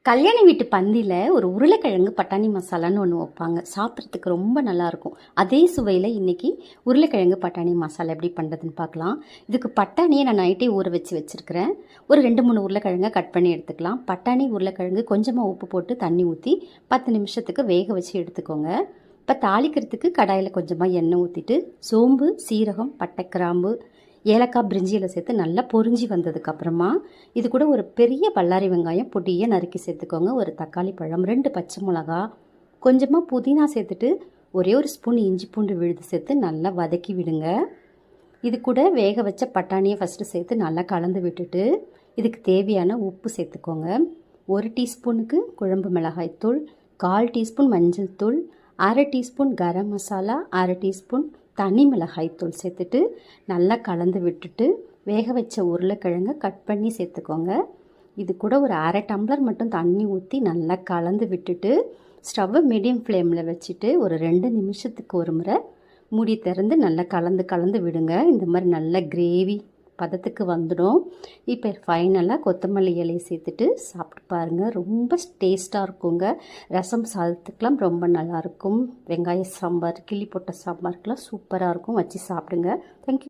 கல்யாண வீட்டு பந்தியில் ஒரு உருளைக்கிழங்கு பட்டாணி மசாலான்னு ஒன்று வைப்பாங்க. சாப்பிட்றதுக்கு ரொம்ப நல்லாயிருக்கும். அதே சுவையில் இன்றைக்கி உருளைக்கிழங்கு பட்டாணி மசாலா எப்படி பண்ணுறதுன்னு பார்க்கலாம். இதுக்கு பட்டாணியை நான் நைட்டே ஊற வச்சுருக்கிறேன். ஒரு 2-3 உருளைக்கிழங்கை கட் பண்ணி எடுத்துக்கலாம். பட்டாணி உருளைக்கிழங்கு கொஞ்சமாக உப்பு போட்டு தண்ணி ஊற்றி 10 நிமிஷத்துக்கு வேக வச்சு எடுத்துக்கோங்க. இப்போ தாளிக்கிறதுக்கு கடாயில் கொஞ்சமாக எண்ணெய் ஊற்றிட்டு சோம்பு, சீரகம், பட்டை, கிராம்பு, ஏலக்காய், பிரிஞ்சியில் சேர்த்து நல்லா பொரிஞ்சி வந்ததுக்கப்புறமா இது கூட ஒரு பெரிய பல்லாரி வெங்காயம் பொடியை நறுக்கி சேர்த்துக்கோங்க. ஒரு தக்காளி பழம், 2 பச்சை மிளகா, கொஞ்சமாக புதினா சேர்த்துட்டு ஒரே ஒரு ஸ்பூன் இஞ்சி பூண்டு விழுது சேர்த்து நல்லா வதக்கி விடுங்க. இது கூட வேக வச்ச பட்டாணியை ஃபஸ்ட்டு சேர்த்து நல்லா கலந்து விட்டுட்டு இதுக்கு தேவையான உப்பு சேர்த்துக்கோங்க. 1 டீஸ்பூனுக்கு குழம்பு மிளகாய்த்தூள், 1/4 டீஸ்பூன் மஞ்சள் தூள், 1/2 டீஸ்பூன் கரம் மசாலா, 1/2 டீஸ்பூன் தனி மிளகாய்த்தூள் சேர்த்துட்டு நல்லா கலந்து விட்டுட்டு வேக வச்ச உருளைக்கிழங்கை கட் பண்ணி சேர்த்துக்கோங்க. இது கூட ஒரு 1/2 டம்ளர் மட்டும் தண்ணி ஊற்றி நல்லா கலந்து விட்டுட்டு ஸ்டவ்வை மீடியம் ஃப்ளேமில் வச்சுட்டு ஒரு 2 நிமிஷத்துக்கு ஒரு முறை மூடி திறந்து நல்லா கலந்து விடுங்க. இந்த மாதிரி நல்ல கிரேவி பதத்துக்கு வந்துடும். இப்போ ஃபைனலாக கொத்தமல்லி இலையை சேர்த்துட்டு சாப்பிட்டு பாருங்கள். ரொம்ப டேஸ்ட்டாக இருக்குங்க. ரசம் சாதத்துக்கெலாம் ரொம்ப நல்லாயிருக்கும். வெங்காய சாம்பார், கிள்ளி போட்ட சாம்பாருக்கெலாம் சூப்பராக இருக்கும். வச்சு சாப்பிடுங்க. தேங்க்யூ.